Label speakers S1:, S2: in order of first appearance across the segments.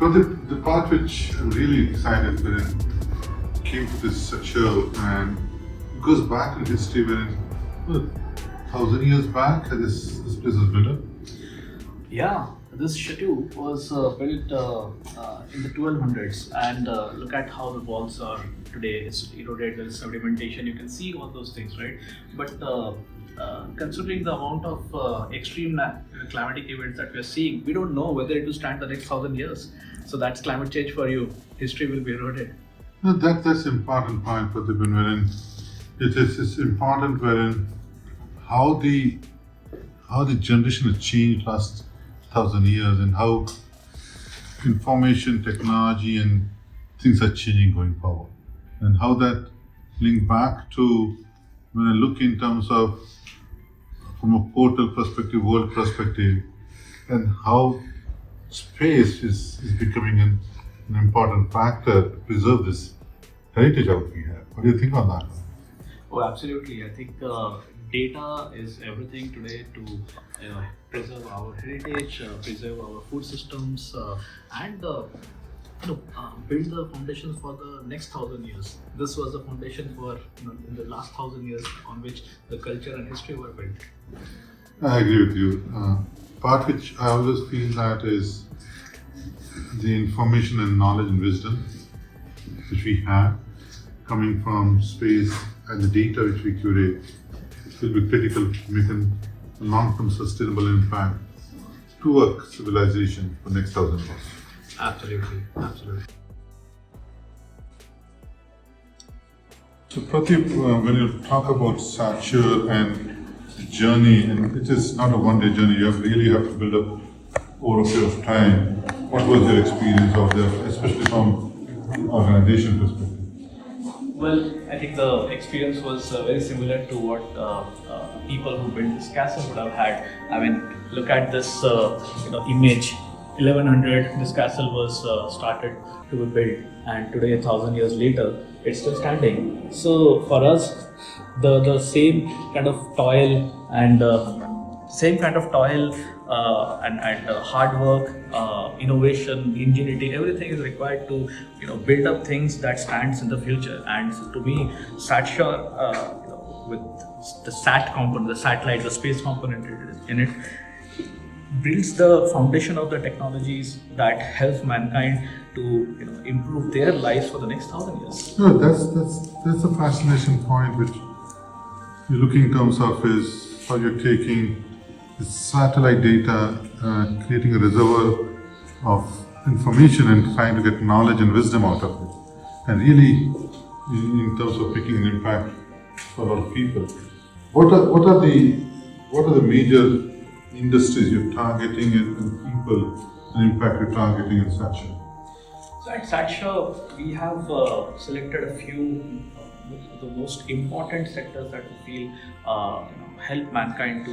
S1: So the part which I'm really excited when I came to this show, and it goes back in history when, 1,000 years back, this place was built up.
S2: Yeah, this Chateau was built in the 1200s, and look at how the walls are today. It's eroded, there's sedimentation, you can see all those things, right? But considering the amount of extreme climatic events that we're seeing, we don't know whether it will stand the next 1,000 years. So that's climate change for you. History will be eroded.
S1: No, that's important point, Prateep, wherein it's important wherein how the generation has changed last 1,000 years and how information technology and things are changing going forward, and how that link back to when I look in terms of from a portal perspective, world perspective, and how space is becoming an important factor to preserve this heritage out we have. What do you think on that?
S2: Oh, absolutely. I think data is everything today to preserve our heritage, preserve our food systems, and build the foundations for the next 1,000 years. This was the foundation for in the last 1,000 years on which the culture and history were built.
S1: I agree with you. Part which I always feel that is the information and knowledge and wisdom which we have coming from space and the data which we curate will be critical to make a long-term sustainable impact to our civilization for next 1,000 years.
S2: Absolutely, absolutely.
S1: So Prateep, when you talk about SatSure's and the journey, and it is not a one-day journey, you really have to build up over a period of time. What was your experience out there, especially from organization perspective?
S2: Well, I think the experience was very similar to what people who built this castle would have had. I mean, look at this image. 1100, this castle was started to be built, and today, 1,000 years later, it's still standing. So for us, the same kind of toil and hard work, innovation, ingenuity, everything is required to build up things that stands in the future. And to me, SatSure with the sat component, the satellite, the space component in it, builds the foundation of the technologies that helps mankind to improve their lives for the next 1,000 years.
S1: No, that's a fascination point which you're looking in terms of is how you're taking the satellite data, creating a reservoir of information and trying to get knowledge and wisdom out of it, and really in terms of making an impact for a lot of people. What are the major industries you're targeting and people and impact you're targeting in SatSure?
S2: So at SatSure, we have selected a few the most important sectors that we feel help mankind to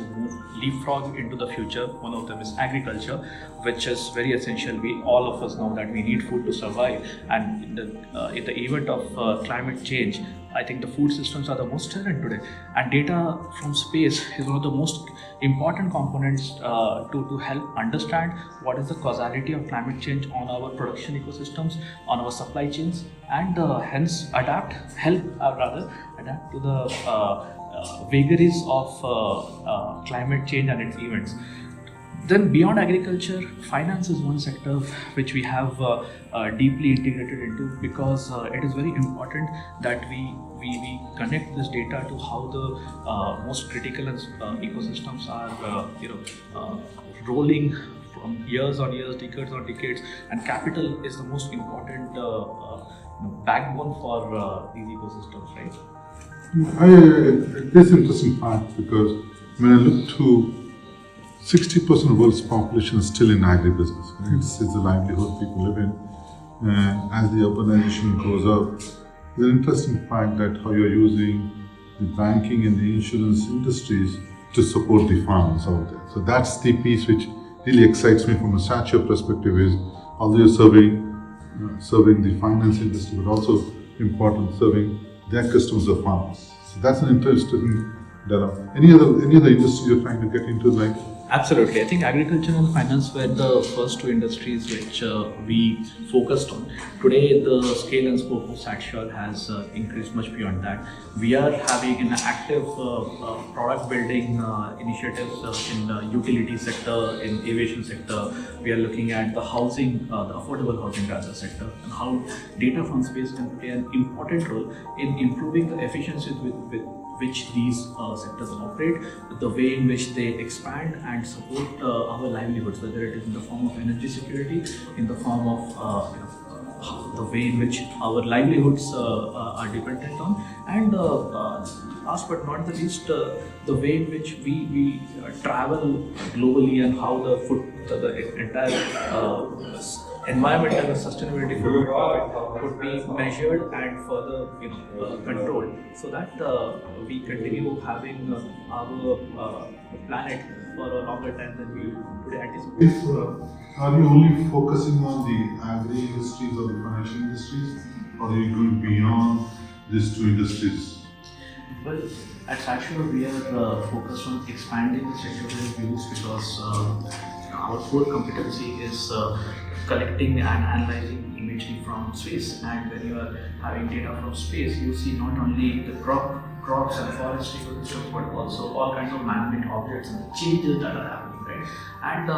S2: leapfrog into the future. One of them is agriculture, which is very essential. All of us know that we need food to survive, and in the event of climate change, I think the food systems are the most threatened today, and data from space is one of the most important components to help understand what is the causality of climate change on our production ecosystems, on our supply chains, and hence adapt to the vagaries of climate change and its events. Then beyond agriculture, finance is one sector which we have deeply integrated into, because it is very important that we connect this data to how the most critical ecosystems are rolling from years on years, decades on decades, and capital is the most important backbone for these ecosystems, right?
S1: This interesting fact, because when I look to 60% of the world's population is still in agribusiness. Right? It's the livelihood people live in. And as the urbanization goes up, it's an interesting fact that how you're using the banking and the insurance industries to support the farmers out there. So that's the piece which really excites me from a SatSure perspective, is although you're serving the finance industry, but also important serving their customers, the farmers. So that's an interesting development. Any other industry you're trying to get into, like
S2: Absolutely. I think agriculture and finance were the first two industries which we focused on. Today, the scale and scope of SatSure has increased much beyond that. We are having an active product building initiatives in the utility sector, in aviation sector. We are looking at the housing, the affordable housing rather sector, and how data from space can play an important role in improving the efficiencies with which these sectors operate, the way in which they expand and support our livelihoods, whether it is in the form of energy security, in the form of the way in which our livelihoods are dependent on, and last but not the least, the way in which we travel globally and how the entire environment and the sustainability footprint of it could be measured and further controlled, so that we continue having our planet for a longer time than we today anticipate.
S1: Are you only focusing on the agri industries or the financial industries, or are you going beyond these two industries?
S2: Well, at SatSure we are focused on expanding the sectoral views because our core competency is collecting and analyzing imagery from space. And when you are having data from space, you see not only the crops and forest ecosystem, but also all kinds of man-made objects and the changes that are happening, right? And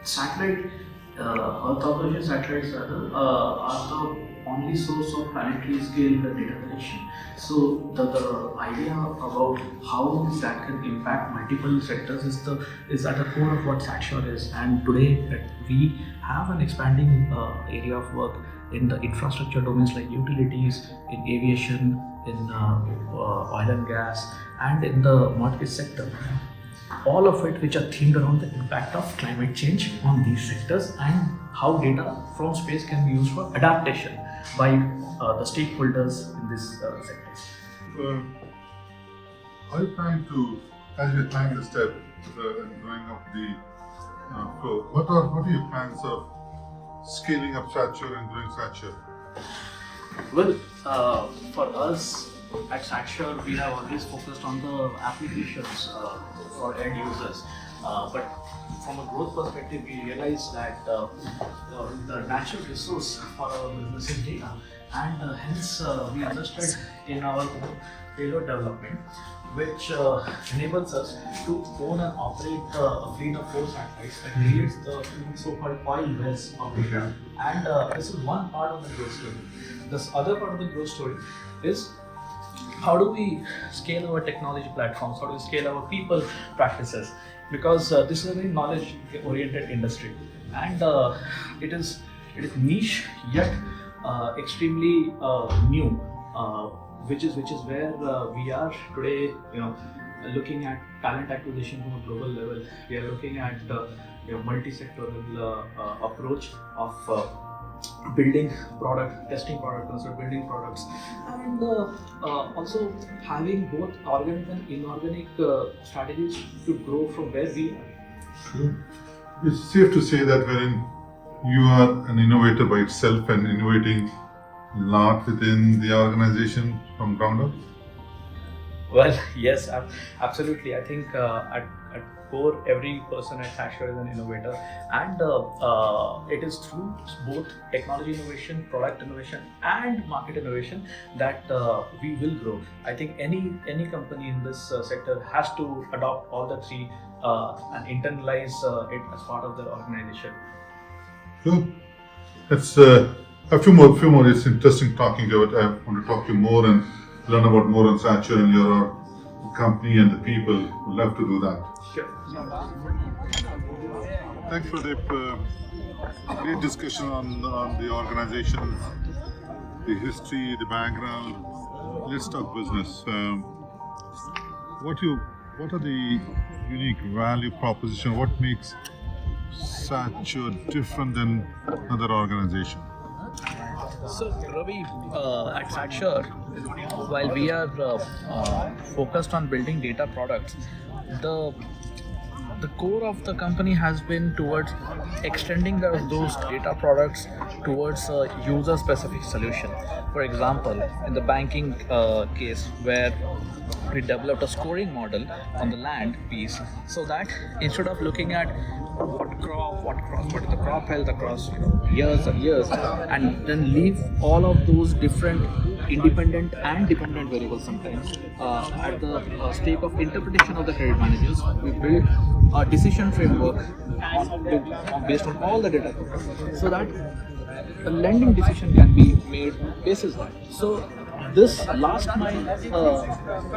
S2: satellite, Earth observation satellites rather, are the only source of planetary scale data collection. So the idea about how that can impact multiple sectors is at the core of what SatSure is. And today we have an expanding area of work in the infrastructure domains like utilities, in aviation, in oil and gas, and in the mortgage sector. All of it which are themed around the impact of climate change on these sectors and how data from space can be used for adaptation by the stakeholders in these sectors.
S1: Are you trying to, as you're trying the step and growing up the flow, what are your plans of scaling up SatSure and growing SatSure?
S2: Well, for us at SatSure, we have always focused on the applications for end users. But from a growth perspective, we realized that the natural resource for our business is data, and hence we invested in our payload development, which enables us to own and operate a fleet of 4 satellites that creates the so-called oil wells of data. And this is one part of the growth story. This other part of the growth story is how do we scale our technology platforms, how do we scale our people practices, because this is a very knowledge-oriented industry, and it is niche yet extremely new, which is where we are today. Looking at talent acquisition from a global level, we are looking at multi-sectoral approach of building product, testing product, also building products, and also having both organic and inorganic strategies to grow from where we are.
S1: Sure. It's safe to say that wherein you are an innovator by itself and innovating a lot within the organization from ground up?
S2: Well, yes, absolutely. I think at core, every person at SatSure is an innovator, and it is through both technology innovation, product innovation, and market innovation that we will grow. I think any company in this sector has to adopt all the three and internalize it as part of their organization.
S1: Sure. It's a few more. It's interesting talking to you. I want to talk to you more and learn about more on SatSure and your company and the people. Would love to do that.
S2: Sure.
S1: Thanks for the great discussion on the organization, the history, the background. Let's talk business. What are the unique value proposition? What makes SatSure different than other organizations?
S2: So, Ravi, at SatSure, while we are focused on building data products, the core of the company has been towards extending those data products towards a user-specific solution. For example, in the banking case, where we developed a scoring model on the land piece, so that instead of looking at what is the crop health across years and years, and then leave all of those different independent and dependent variables sometimes at the stake of interpretation of the credit managers, we build a decision framework based on all the data, so that a lending decision can be made basis that. So this last mile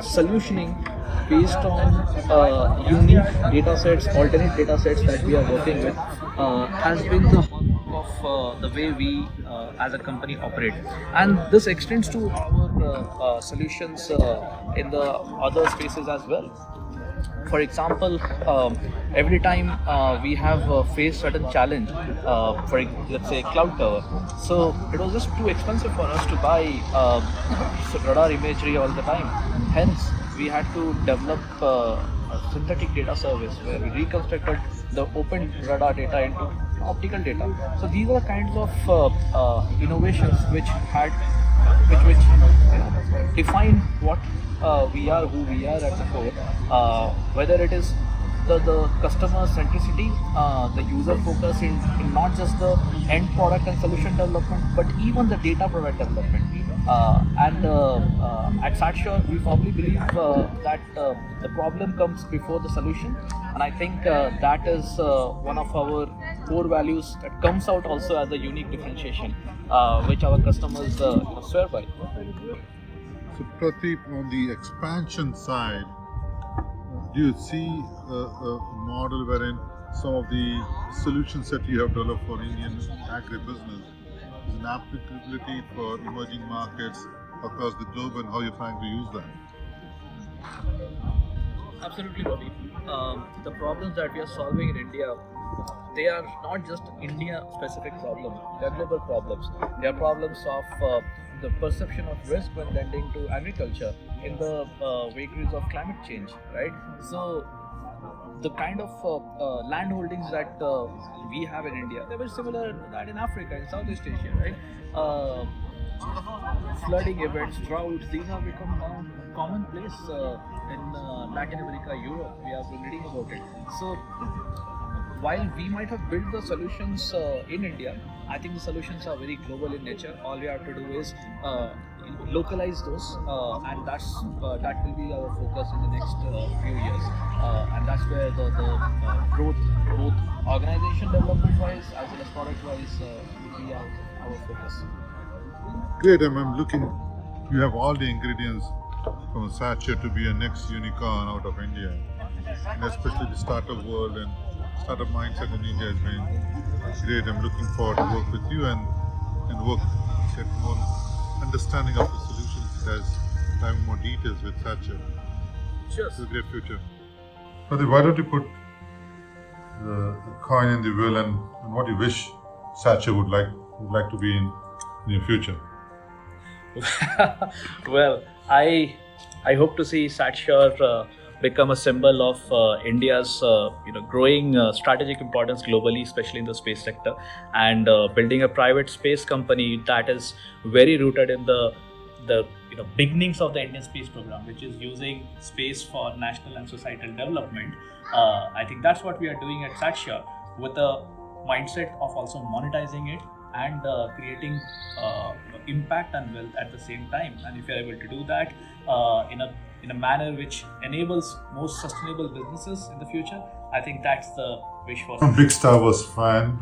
S2: solutioning based on unique data sets, alternate data sets that we are working with has been the hallmark of the way we as a company operate, and this extends to our solutions in the other spaces as well. For example, every time we have faced certain challenge, for let's say cloud tower, so it was just too expensive for us to buy radar imagery all the time. Hence, we had to develop a synthetic data service where we reconstructed the open radar data into optical data. So these are kinds of innovations which define what we are, who we are at the core, whether it is the customer centricity, the user focus in not just the end product and solution development, but even the data product development. At SatSure, we firmly believe that the problem comes before the solution, and I think that is one of our core values that comes out also as a unique differentiation, which our customers swear by.
S1: So Prateep, on the expansion side, do you see a model wherein some of the solutions that you have developed for Indian agribusiness is an applicability for emerging markets across the globe, and how you're trying to use that?
S2: Absolutely, Ravi. The problems that we are solving in India, they are not just India-specific problems. They are global problems. They are problems of the perception of risk when lending to agriculture in the vagaries of climate change, right? So the kind of land holdings that we have in India, they were similar to that in Africa, in Southeast Asia, right? Flooding events, droughts, these have become now commonplace in Latin America, Europe. We have been reading about it. So while we might have built the solutions in India, I think the solutions are very global in nature. All we have to do is localize those, and that will be our focus in the next few years. And that's where the growth, both organization development wise as well as product wise, will be our focus.
S1: Great, I'm looking, you have all the ingredients from SatSure to be a next unicorn out of India, and especially the startup world and startup mindset in India has been great. I'm looking forward to work with you and get more understanding of the solutions as having more details with SatSure.
S2: Sure.
S1: It's a great future. Pradeep, why don't you put the coin in the wheel and what you wish SatSure would like to be in your future?
S2: Well, I hope to see SatSure become a symbol of India's growing strategic importance globally, especially in the space sector, and building a private space company that is very rooted in the beginnings of the Indian space program, which is using space for national and societal development. I think that's what we are doing at SatSure, with a mindset of also monetizing it and creating impact and wealth at the same time. And if you're able to do that in a manner which enables most sustainable businesses in the future, I think that's the wish for.
S1: I'm a big Star Wars fan.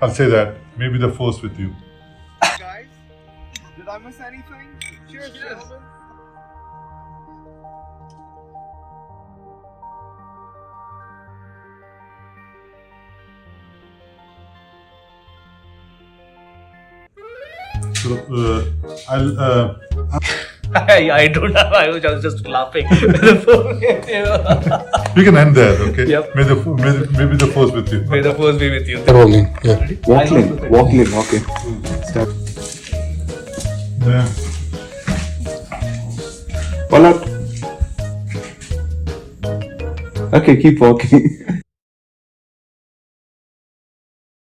S1: I'll say that. Maybe the Force with you.
S3: Guys, did I miss anything? Cheers, gentlemen.
S1: So
S2: I don't know. I was just laughing.
S1: we can end there, okay?
S2: Yep.
S1: Maybe the Force with you.
S2: May the force be with you.
S4: Rolling. Yeah. Walk in. Step.
S1: Yeah.
S4: Pull out. Okay, keep walking.